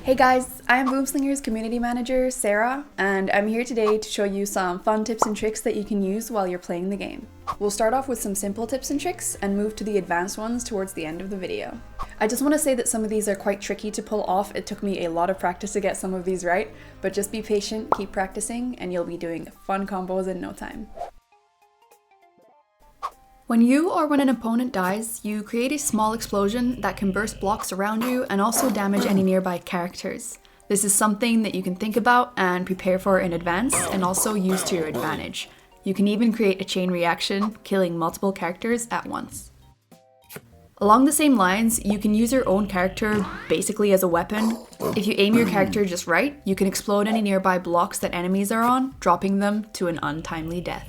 Hey guys, I am Boomslinger's community manager, Sarah, and I'm here today to show you some fun tips and tricks that you can use while you're playing the game. We'll start off with some simple tips and tricks and move to the advanced ones towards the end of the video. I just want to say that some of these are quite tricky to pull off. It took me a lot of practice to get some of these right, but just be patient, keep practicing, and you'll be doing fun combos in no time. When you or when an opponent dies, you create a small explosion that can burst blocks around you and also damage any nearby characters. This is something that you can think about and prepare for in advance and also use to your advantage. You can even create a chain reaction, killing multiple characters at once. Along the same lines, you can use your own character basically as a weapon. If you aim your character just right, you can explode any nearby blocks that enemies are on, dropping them to an untimely death.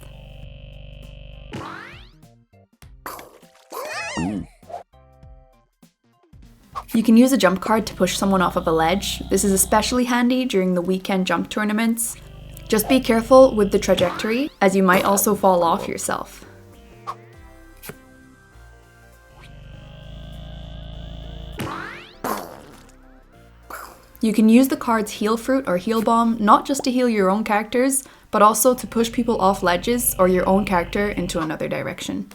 You can use a jump card to push someone off of a ledge. This is especially handy during the weekend jump tournaments. Just be careful with the trajectory, as you might also fall off yourself. You can use the card's Heal Fruit or Heal Bomb not just to heal your own characters, but also to push people off ledges or your own character into another direction.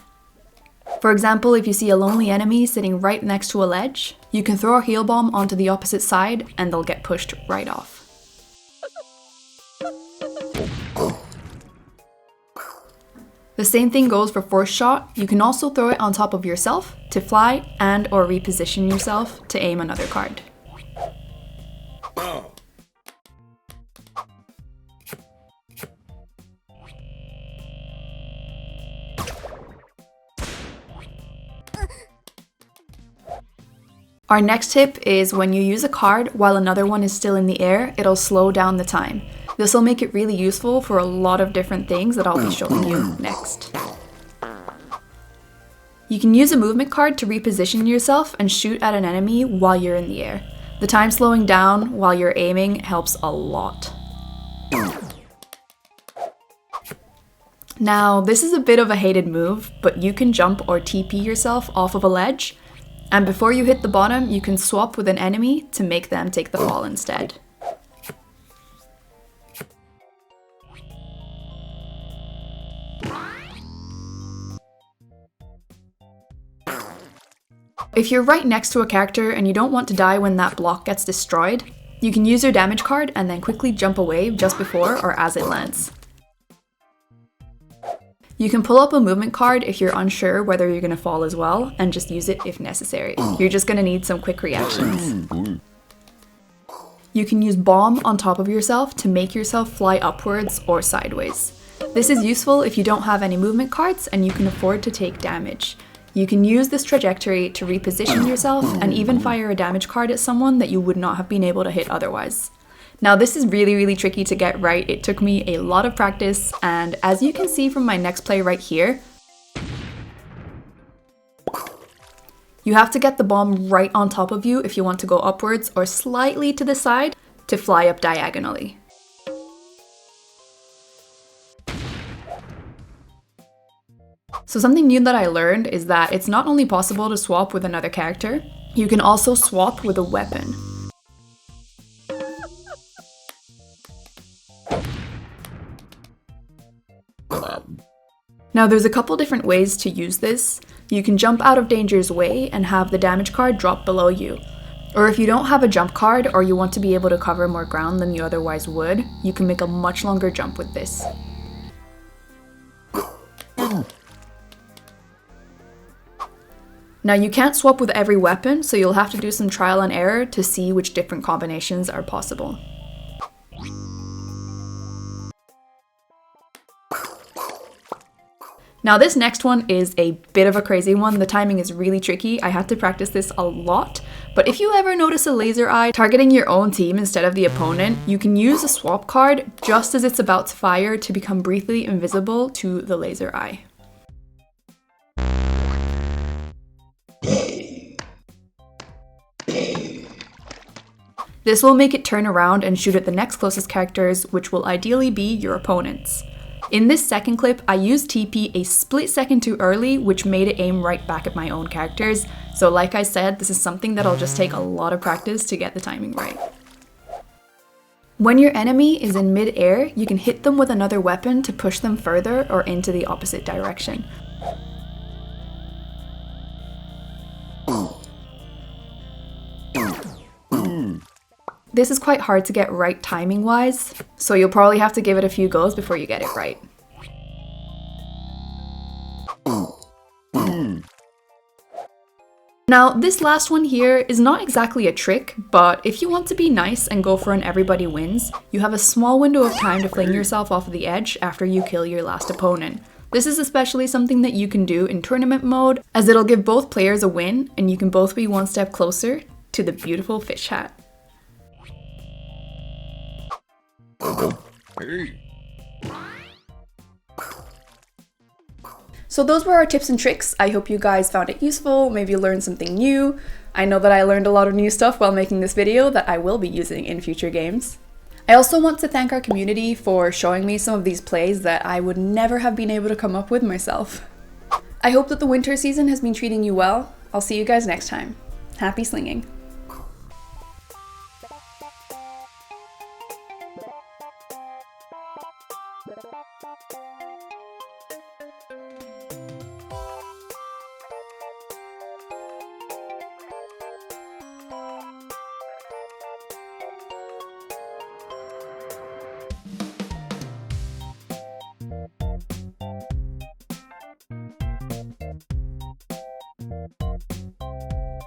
For example, if you see a lonely enemy sitting right next to a ledge, you can throw a heal bomb onto the opposite side and they'll get pushed right off. The same thing goes for Force Shot. You can also throw it on top of yourself to fly and or reposition yourself to aim another card. Our next tip is when you use a card while another one is still in the air, it'll slow down the time. This will make it really useful for a lot of different things that I'll be showing you next. You can use a movement card to reposition yourself and shoot at an enemy while you're in the air. The time slowing down while you're aiming helps a lot. Now, this is a bit of a hated move, but you can jump or TP yourself off of a ledge, and before you hit the bottom, you can swap with an enemy to make them take the fall instead. If you're right next to a character and you don't want to die when that block gets destroyed, you can use your damage card and then quickly jump away just before or as it lands. You can pull up a movement card if you're unsure whether you're going to fall as well, and just use it if necessary. You're just going to need some quick reactions. You can use Bomb on top of yourself to make yourself fly upwards or sideways. This is useful if you don't have any movement cards and you can afford to take damage. You can use this trajectory to reposition yourself and even fire a damage card at someone that you would not have been able to hit otherwise. Now this is really tricky to get right. It took me a lot of practice, and as you can see from my next play right here, you have to get the bomb right on top of you if you want to go upwards or slightly to the side to fly up diagonally. So something new that I learned is that it's not only possible to swap with another character, you can also swap with a weapon. Now there's a couple different ways to use this. You can jump out of danger's way and have the damage card drop below you. Or if you don't have a jump card or you want to be able to cover more ground than you otherwise would, you can make a much longer jump with this. Now you can't swap with every weapon, so you'll have to do some trial and error to see which different combinations are possible. Now this next one is a bit of a crazy one. The timing is really tricky. I had to practice this a lot. But if you ever notice a laser eye targeting your own team instead of the opponent, you can use a swap card just as it's about to fire to become briefly invisible to the laser eye. This will make it turn around and shoot at the next closest characters, which will ideally be your opponents. In this second clip, I used TP a split second too early, which made it aim right back at my own characters. So like I said, this is something that I'll just take a lot of practice to get the timing right. When your enemy is in mid-air, you can hit them with another weapon to push them further or into the opposite direction. This is quite hard to get right timing-wise, so you'll probably have to give it a few goes before you get it right. Now, this last one here is not exactly a trick, but if you want to be nice and go for an everybody wins, you have a small window of time to fling yourself off of the edge after you kill your last opponent. This is especially something that you can do in tournament mode, as it'll give both players a win and you can both be one step closer to the beautiful fish hat. So those were our tips and tricks. I hope you guys found it useful, maybe learned something new. I know that I learned a lot of new stuff while making this video that I will be using in future games. I also want to thank our community for showing me some of these plays that I would never have been able to come up with myself. I hope that the winter season has been treating you well. I'll see you guys next time. Happy slinging!